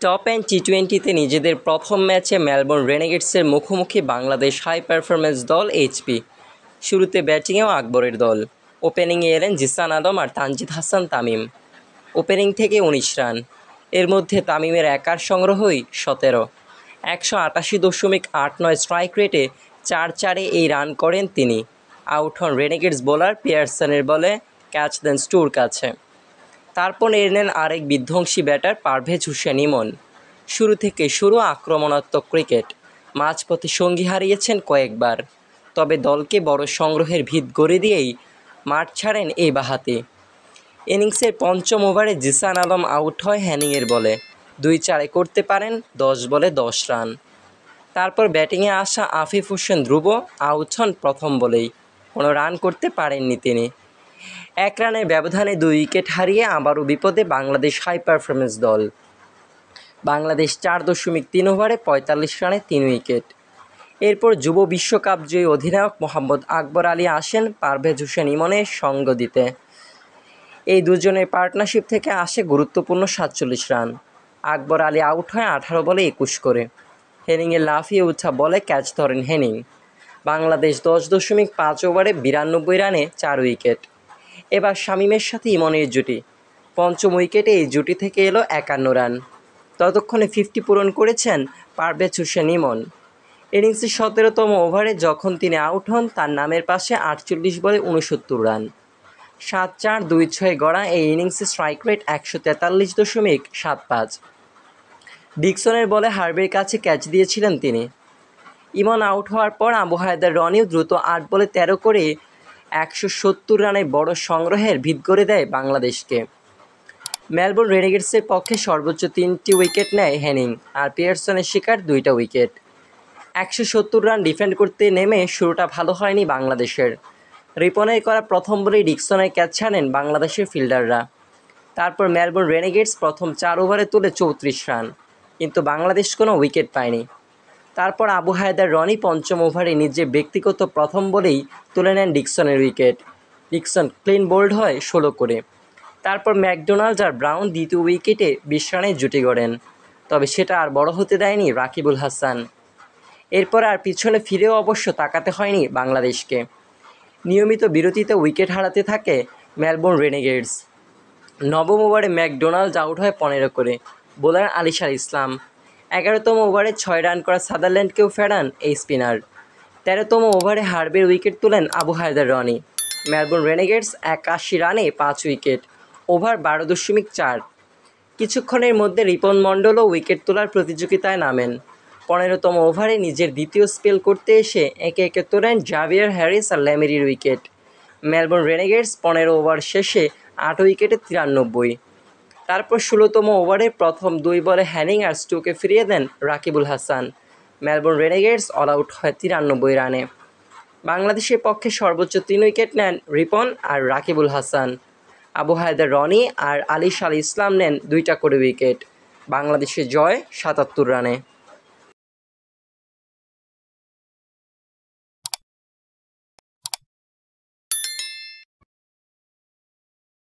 Top and টি-20তে নিজেদের প্রথম ম্যাচে মেলবোর্ন রেনেগেডসের মুখোমুখি বাংলাদেশ হাই পারফরম্যান্স দল এইচপি। শুরুতে ব্যাটিংয়েও আকবরের দল। ওপেনিংয়ে এলেন জিসান আদম আর তানজিদ হাসান তামিম। ওপেনিং থেকে ১৯ রান, এর মধ্যে তামিমের একার সংগ্রহই ১৭। ১৮৮.৮৯ স্ট্রাইক রেটে ৪-৪-এ এই রান করেন তিনি। আউট হন রেনেগেডস বোলার পিয়ারসনের বলে ক্যাচ দেন স্টুর কাছে। তারপর নেন আরেক বিধ্বংসী ব্যাটার পারভেজ হোসেন ইমন। শুরু আক্রমণাত্মক ক্রিকেট। মাঝপথে সঙ্গী হারিয়েছেন কয়েকবার, তবে দলকে বড় সংগ্রহের ভিত গড়ে দিয়েই মাঠ ছাড়েন এই বাঁহাতি। ইনিংসের পঞ্চম ওভারে জিসান আদম আউট হয় হ্যানিংয়ের বলে। ২-৪ করতে পারেন ১০ বলে ১০ রান। তারপর ব্যাটিংয়ে আসা আফিফ হোসেন ধ্রুব আউট হন প্রথম বলেই। কোনো রান করতে পারেননি তিনি। ১ রানের ব্যবধানে ২ উইকেট হারিয়ে আবারও বিপদে বাংলাদেশ হাই পারফরম্যান্স দল। বাংলাদেশ ৪.৩ ওভারে ৪৫ রানে ৩ উইকেট। এরপর যুব বিশ্বকাপ জয়ী অধিনায়ক মোহাম্মদ আকবর আলী আসেন পারভেজ হোসেন ইমনের সঙ্গ দিতে। এই দুজনের পার্টনারশিপ থেকে আসে গুরুত্বপূর্ণ ৪৭ রান। আকবর আলী আউট হয় ১৮ বলে ২১ করে। হেনিংয়ের লাফিয়ে ওঠা বলে ক্যাচ ধরেন হেনিং। বাংলাদেশ ১০.৫ ওভারে ৯২ রানে ৪ উইকেট। এবার শামীমের সাথে ইমনের জুটি। পঞ্চম উইকেটে এই জুটি থেকে এলো ৫১ রান। ততক্ষণে 50 পূরণ করেছেন পারভেজ হোসেন ইমন। ইনিংসের ১৭তম ওভারে যখন তিনি আউট হন, তার নামের পাশে ৪৮ বলে ৬৯ রান। ৭-৪-২-৬ গড়া এই ইনিংসে স্ট্রাইক রেট ১৪৩.৭৫। ডিকসনের বলে হার্বের কাছে ক্যাচ দিয়েছিলেন তিনি। ইমন আউট হওয়ার পর আবু হায়দার রনিও দ্রুত ৮ বলে ১৩ করে ১৭০ রানের বড় সংগ্রহের ভিত গড়ে দেয় বাংলাদেশকে। মেলবোর্ন রেনেগেডসের পক্ষে সর্বোচ্চ ৩টি উইকেট নেয় হেনিং, আর পিয়ারসনের শিকার ২টা উইকেট। ১৭০ রান ডিফেন্ড করতে নেমে শুরুটা ভালো হয়নি বাংলাদেশের। রিপনের করা প্রথম বলেই ডিকসনের ক্যাচ ছাড়েন বাংলাদেশের ফিল্ডাররা। তারপর মেলবোর্ন রেনেগেডস প্রথম ৪ ওভারে তোলে ৩৪ রান, কিন্তু বাংলাদেশ কোনো উইকেট পায়নি। তারপর আবু হায়দার রনি পঞ্চম ওভারে নিজের ব্যক্তিগত প্রথম বলেই তুলে নেন ডিকসনের উইকেট। ডিকসন ক্লিন বোল্ড হয় ১৬ করে। তারপর ম্যাকডোনাল্ড আর ব্রাউন দ্বিতীয় উইকেটে ২০ রানে জুটি গড়েন, তবে সেটা আর বড় হতে দেয়নি রাকিবুল হাসান। এরপর আর পিছনে ফিরেও অবশ্য তাকাতে হয়নি বাংলাদেশকে। নিয়মিত বিরতিতে উইকেট হারাতে থাকে মেলবোর্ন রেনেগেডস। নবম ওভারে ম্যাকডোনাল্ড আউট হয় ১৫ করে। বোলার আলিশার ইসলাম। ১১তম ওভারে ৬ রান করা সাদারল্যান্ডকেও ফেরান এই স্পিনার। ১৩তম ওভারে হার্বের উইকেট তোলেন আবু হায়দার রনি। মেলবোর্ন রেনেগেডস ৮১ রানে ৫ উইকেট, ওভার ১২.৪। কিছুক্ষণের মধ্যে রিপন মণ্ডলও উইকেট তোলার প্রতিযোগিতায় নামেন। ১৫তম ওভারে নিজের দ্বিতীয় স্পেল করতে এসে একে একে তোলেন জাভিয়ার হ্যারিস আর ল্যামেরির উইকেট। মেলবোর্ন রেনেগেডস ১৫ ওভার শেষে ৮ উইকেটে ৯৩। তারপর ১৬তম ওভারে প্রথম ২ বলে হ্যানিং আর স্টুকে ফিরিয়ে দেন Rakibul Hasan. Melbourne Renegades all out হয় ৯৩ রানে। বাংলাদেশের পক্ষে সর্বোচ্চ ৩ উইকেট নেন রিপন আর রাকিবুল হাসান। আবু হায়দার রনি আর আলিশার ইসলাম নেন ২টা করে উইকেট। বাংলাদেশের জয় ৭৭ রানে।